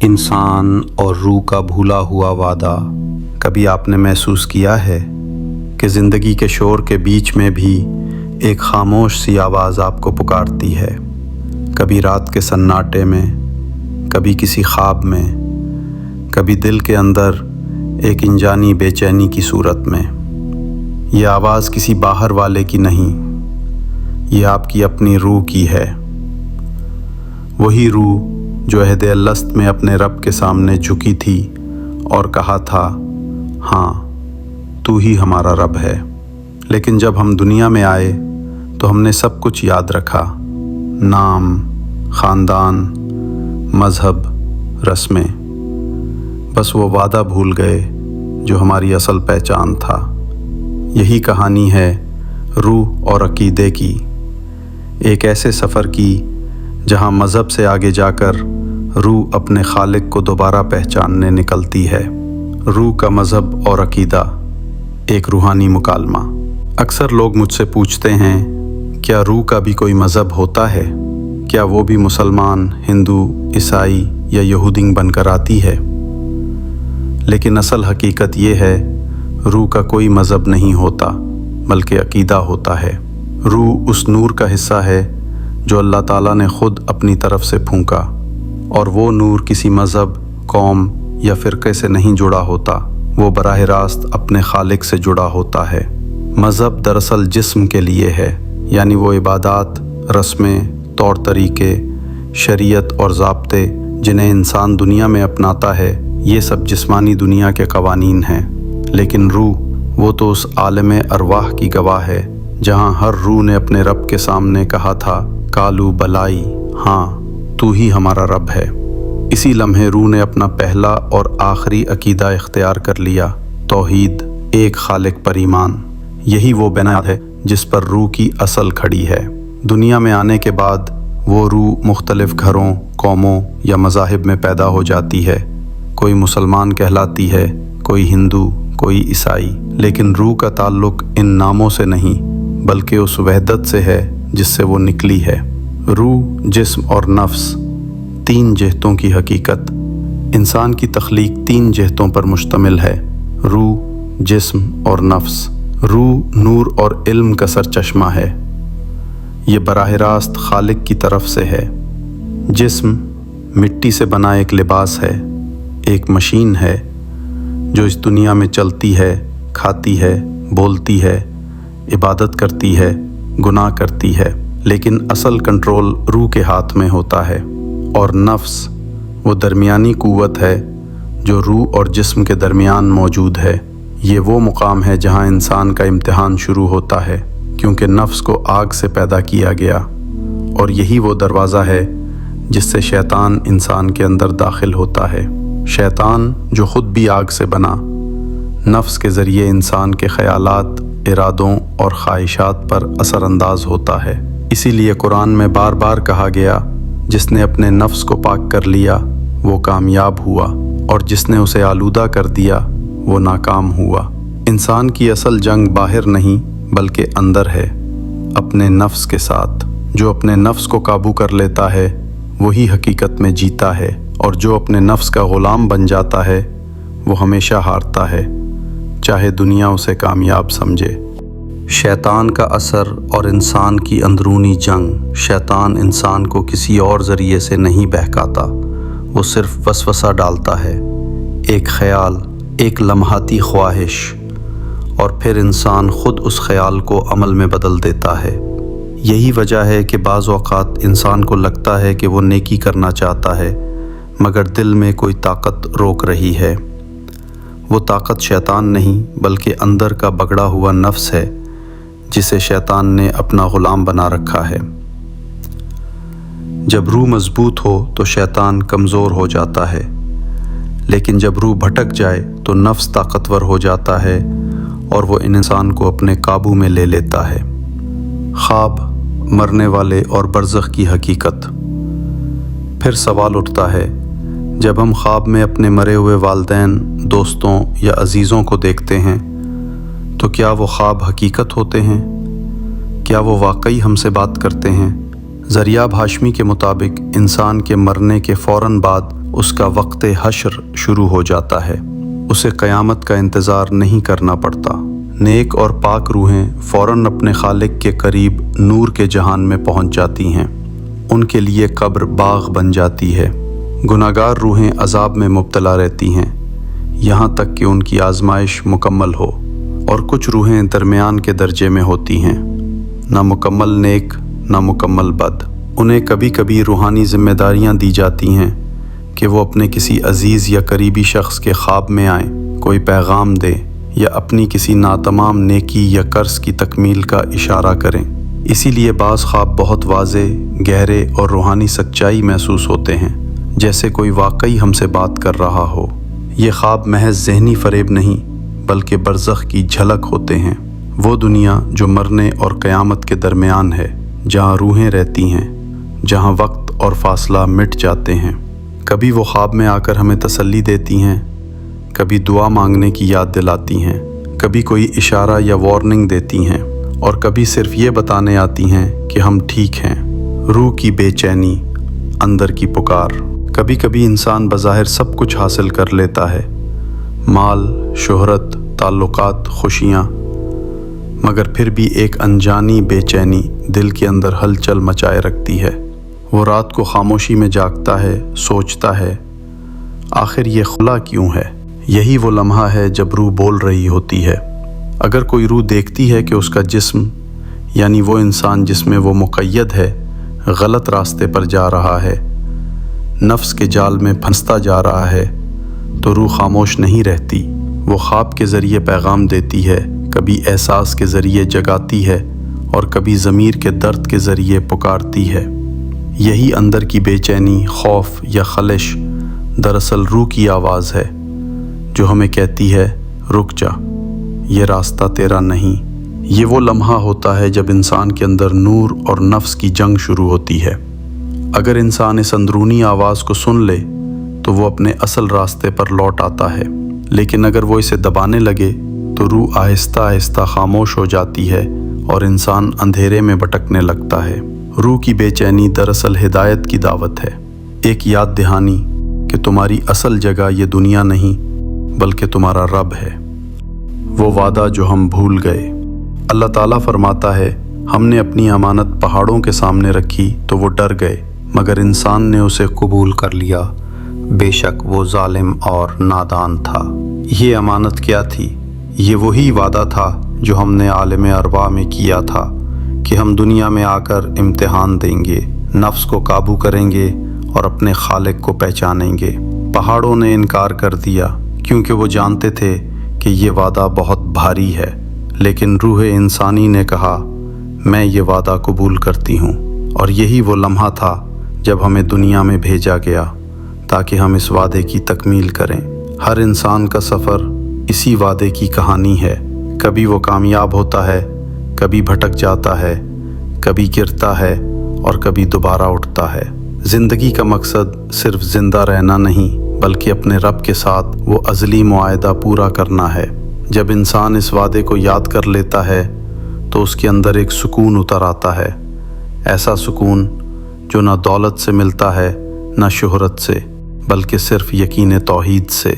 انسان اور روح کا بھولا ہوا وعدہ۔ کبھی آپ نے محسوس کیا ہے کہ زندگی کے شور کے بیچ میں بھی ایک خاموش سی آواز آپ کو پکارتی ہے؟ کبھی رات کے سناٹے میں، کبھی کسی خواب میں، کبھی دل کے اندر ایک انجانی بے چینی کی صورت میں۔ یہ آواز کسی باہر والے کی نہیں، یہ آپ کی اپنی روح کی ہے۔ وہی روح جو عہد الست میں اپنے رب کے سامنے جھکی تھی اور کہا تھا، ہاں تو ہی ہمارا رب ہے۔ لیکن جب ہم دنیا میں آئے تو ہم نے سب کچھ یاد رکھا، نام، خاندان، مذہب، رسمیں۔ بس وہ وعدہ بھول گئے جو ہماری اصل پہچان تھا۔ یہی کہانی ہے روح اور عقیدے کی، ایک ایسے سفر کی جہاں مذہب سے آگے جا کر روح اپنے خالق کو دوبارہ پہچاننے نکلتی ہے۔ روح کا مذہب اور عقیدہ، ایک روحانی مکالمہ۔ اکثر لوگ مجھ سے پوچھتے ہیں، کیا روح کا بھی کوئی مذہب ہوتا ہے؟ کیا وہ بھی مسلمان، ہندو، عیسائی یا یہودی بن کر آتی ہے؟ لیکن اصل حقیقت یہ ہے، روح کا کوئی مذہب نہیں ہوتا، بلکہ عقیدہ ہوتا ہے۔ روح اس نور کا حصہ ہے جو اللہ تعالیٰ نے خود اپنی طرف سے پھونکا، اور وہ نور کسی مذہب، قوم یا فرقے سے نہیں جڑا ہوتا، وہ براہ راست اپنے خالق سے جڑا ہوتا ہے۔ مذہب دراصل جسم کے لیے ہے، یعنی وہ عبادات، رسمیں، طور طریقے، شریعت اور ضابطے جنہیں انسان دنیا میں اپناتا ہے، یہ سب جسمانی دنیا کے قوانین ہیں۔ لیکن روح، وہ تو اس عالم ارواح کی گواہ ہے جہاں ہر روح نے اپنے رب کے سامنے کہا تھا، کالو بلائی، ہاں تو ہی ہمارا رب ہے۔ اسی لمحے روح نے اپنا پہلا اور آخری عقیدہ اختیار کر لیا، توحید، ایک خالق پر ایمان۔ یہی وہ بنیاد ہے جس پر روح کی اصل کھڑی ہے۔ دنیا میں آنے کے بعد وہ روح مختلف گھروں، قوموں یا مذاہب میں پیدا ہو جاتی ہے۔ کوئی مسلمان کہلاتی ہے، کوئی ہندو، کوئی عیسائی، لیکن روح کا تعلق ان ناموں سے نہیں، بلکہ اس وحدت سے ہے جس سے وہ نکلی ہے۔ روح، جسم اور نفس، تین جہتوں کی حقیقت۔ انسان کی تخلیق تین جہتوں پر مشتمل ہے، روح، جسم اور نفس۔ روح نور اور علم کا سرچشمہ ہے، یہ براہ راست خالق کی طرف سے ہے۔ جسم مٹی سے بنا ایک لباس ہے، ایک مشین ہے جو اس دنیا میں چلتی ہے، کھاتی ہے، بولتی ہے، عبادت کرتی ہے، گناہ کرتی ہے، لیکن اصل کنٹرول روح کے ہاتھ میں ہوتا ہے۔ اور نفس وہ درمیانی قوت ہے جو روح اور جسم کے درمیان موجود ہے۔ یہ وہ مقام ہے جہاں انسان کا امتحان شروع ہوتا ہے، کیونکہ نفس کو آگ سے پیدا کیا گیا، اور یہی وہ دروازہ ہے جس سے شیطان انسان کے اندر داخل ہوتا ہے۔ شیطان جو خود بھی آگ سے بنا، نفس کے ذریعے انسان کے خیالات، ارادوں اور خواہشات پر اثر انداز ہوتا ہے۔ اسی لیے قرآن میں بار بار کہا گیا، جس نے اپنے نفس کو پاک کر لیا وہ کامیاب ہوا، اور جس نے اسے آلودہ کر دیا وہ ناکام ہوا۔ انسان کی اصل جنگ باہر نہیں بلکہ اندر ہے، اپنے نفس کے ساتھ۔ جو اپنے نفس کو قابو کر لیتا ہے وہی حقیقت میں جیتا ہے، اور جو اپنے نفس کا غلام بن جاتا ہے وہ ہمیشہ ہارتا ہے، چاہے دنیا اسے کامیاب سمجھے۔ شیطان کا اثر اور انسان کی اندرونی جنگ۔ شیطان انسان کو کسی اور ذریعے سے نہیں بہکاتا، وہ صرف وسوسہ ڈالتا ہے، ایک خیال، ایک لمحاتی خواہش، اور پھر انسان خود اس خیال کو عمل میں بدل دیتا ہے۔ یہی وجہ ہے کہ بعض اوقات انسان کو لگتا ہے کہ وہ نیکی کرنا چاہتا ہے، مگر دل میں کوئی طاقت روک رہی ہے۔ وہ طاقت شیطان نہیں بلکہ اندر کا بگڑا ہوا نفس ہے جسے شیطان نے اپنا غلام بنا رکھا ہے۔ جب روح مضبوط ہو تو شیطان کمزور ہو جاتا ہے، لیکن جب روح بھٹک جائے تو نفس طاقتور ہو جاتا ہے اور وہ انسان کو اپنے قابو میں لے لیتا ہے۔ خواب، مرنے والے اور برزخ کی حقیقت۔ پھر سوال اٹھتا ہے، جب ہم خواب میں اپنے مرے ہوئے والدین، دوستوں یا عزیزوں کو دیکھتے ہیں تو کیا وہ خواب حقیقت ہوتے ہیں؟ کیا وہ واقعی ہم سے بات کرتے ہیں؟ ذریعہ ہاشمی کے مطابق انسان کے مرنے کے فوراً بعد اس کا وقت حشر شروع ہو جاتا ہے۔ اسے قیامت کا انتظار نہیں کرنا پڑتا۔ نیک اور پاک روحیں فوراً اپنے خالق کے قریب نور کے جہان میں پہنچ جاتی ہیں۔ ان کے لیے قبر باغ بن جاتی ہے۔ گناہگار روحیں عذاب میں مبتلا رہتی ہیں یہاں تک کہ ان کی آزمائش مکمل ہو، اور کچھ روحیں درمیان کے درجے میں ہوتی ہیں، نہ مکمل نیک نہ مکمل بد۔ انہیں کبھی کبھی روحانی ذمہ داریاں دی جاتی ہیں کہ وہ اپنے کسی عزیز یا قریبی شخص کے خواب میں آئیں، کوئی پیغام دیں یا اپنی کسی ناتمام نیکی یا قرض کی تکمیل کا اشارہ کریں۔ اسی لیے بعض خواب بہت واضح، گہرے اور روحانی سچائی محسوس ہوتے ہیں، جیسے کوئی واقعی ہم سے بات کر رہا ہو۔ یہ خواب محض ذہنی فریب نہیں بلکہ برزخ کی جھلک ہوتے ہیں، وہ دنیا جو مرنے اور قیامت کے درمیان ہے، جہاں روحیں رہتی ہیں، جہاں وقت اور فاصلہ مٹ جاتے ہیں۔ کبھی وہ خواب میں آ کر ہمیں تسلی دیتی ہیں، کبھی دعا مانگنے کی یاد دلاتی ہیں، کبھی کوئی اشارہ یا وارننگ دیتی ہیں، اور کبھی صرف یہ بتانے آتی ہیں کہ ہم ٹھیک ہیں۔ روح کی بے چینی، اندر کی پکار۔ کبھی کبھی انسان بظاہر سب کچھ حاصل کر لیتا ہے، مال، شہرت، تعلقات، خوشیاں، مگر پھر بھی ایک انجانی بے چینی دل کے اندر ہلچل مچائے رکھتی ہے۔ وہ رات کو خاموشی میں جاگتا ہے، سوچتا ہے آخر یہ خلا کیوں ہے؟ یہی وہ لمحہ ہے جب روح بول رہی ہوتی ہے۔ اگر کوئی روح دیکھتی ہے کہ اس کا جسم، یعنی وہ انسان جس میں وہ مقید ہے، غلط راستے پر جا رہا ہے، نفس کے جال میں پھنستا جا رہا ہے، تو روح خاموش نہیں رہتی۔ وہ خواب کے ذریعے پیغام دیتی ہے، کبھی احساس کے ذریعے جگاتی ہے اور کبھی ضمیر کے درد کے ذریعے پکارتی ہے۔ یہی اندر کی بے چینی، خوف یا خلش دراصل روح کی آواز ہے جو ہمیں کہتی ہے رک جا، یہ راستہ تیرا نہیں۔ یہ وہ لمحہ ہوتا ہے جب انسان کے اندر نور اور نفس کی جنگ شروع ہوتی ہے۔ اگر انسان اس اندرونی آواز کو سن لے تو وہ اپنے اصل راستے پر لوٹ آتا ہے، لیکن اگر وہ اسے دبانے لگے تو روح آہستہ آہستہ خاموش ہو جاتی ہے اور انسان اندھیرے میں بھٹکنے لگتا ہے۔ روح کی بے چینی دراصل ہدایت کی دعوت ہے، ایک یاد دہانی کہ تمہاری اصل جگہ یہ دنیا نہیں بلکہ تمہارا رب ہے، وہ وعدہ جو ہم بھول گئے۔ اللہ تعالیٰ فرماتا ہے ہم نے اپنی امانت پہاڑوں کے سامنے رکھی تو وہ ڈر گئے، مگر انسان نے اسے قبول کر لیا، بے شک وہ ظالم اور نادان تھا۔ یہ امانت کیا تھی؟ یہ وہی وعدہ تھا جو ہم نے عالم ارواح میں کیا تھا کہ ہم دنیا میں آ کر امتحان دیں گے، نفس کو قابو کریں گے اور اپنے خالق کو پہچانیں گے۔ پہاڑوں نے انکار کر دیا کیونکہ وہ جانتے تھے کہ یہ وعدہ بہت بھاری ہے، لیکن روح انسانی نے کہا میں یہ وعدہ قبول کرتی ہوں۔ اور یہی وہ لمحہ تھا جب ہمیں دنیا میں بھیجا گیا تاکہ ہم اس وعدے کی تکمیل کریں۔ ہر انسان کا سفر اسی وعدے کی کہانی ہے، کبھی وہ کامیاب ہوتا ہے، کبھی بھٹک جاتا ہے، کبھی گرتا ہے اور کبھی دوبارہ اٹھتا ہے۔ زندگی کا مقصد صرف زندہ رہنا نہیں بلکہ اپنے رب کے ساتھ وہ ازلی معاہدہ پورا کرنا ہے۔ جب انسان اس وعدے کو یاد کر لیتا ہے تو اس کے اندر ایک سکون اتر آتا ہے، ایسا سکون جو نہ دولت سے ملتا ہے نہ شہرت سے، بلکہ صرف یقین توحید سے۔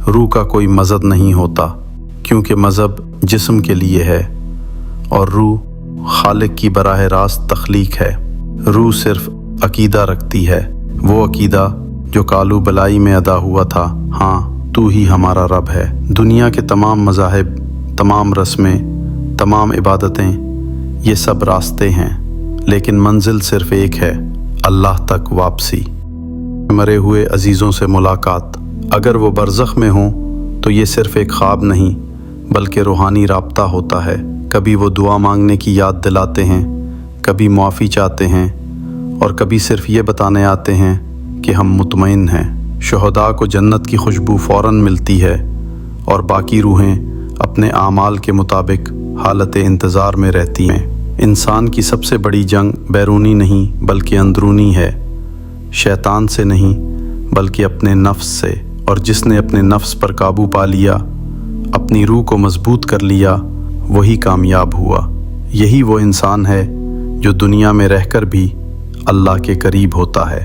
روح کا کوئی مذہب نہیں ہوتا کیونکہ مذہب جسم کے لیے ہے اور روح خالق کی براہ راست تخلیق ہے۔ روح صرف عقیدہ رکھتی ہے، وہ عقیدہ جو کالو بلائی میں ادا ہوا تھا، ہاں تو ہی ہمارا رب ہے۔ دنیا کے تمام مذاہب، تمام رسمیں، تمام عبادتیں، یہ سب راستے ہیں، لیکن منزل صرف ایک ہے، اللہ تک واپسی۔ مرے ہوئے عزیزوں سے ملاقات، اگر وہ برزخ میں ہوں تو یہ صرف ایک خواب نہیں بلکہ روحانی رابطہ ہوتا ہے۔ کبھی وہ دعا مانگنے کی یاد دلاتے ہیں، کبھی معافی چاہتے ہیں اور کبھی صرف یہ بتانے آتے ہیں کہ ہم مطمئن ہیں۔ شہداء کو جنت کی خوشبو فوراً ملتی ہے اور باقی روحیں اپنے اعمال کے مطابق حالت انتظار میں رہتی ہیں۔ انسان کی سب سے بڑی جنگ بیرونی نہیں بلکہ اندرونی ہے، شیطان سے نہیں بلکہ اپنے نفس سے، اور جس نے اپنے نفس پر قابو پا لیا، اپنی روح کو مضبوط کر لیا، وہی کامیاب ہوا۔ یہی وہ انسان ہے جو دنیا میں رہ کر بھی اللہ کے قریب ہوتا ہے،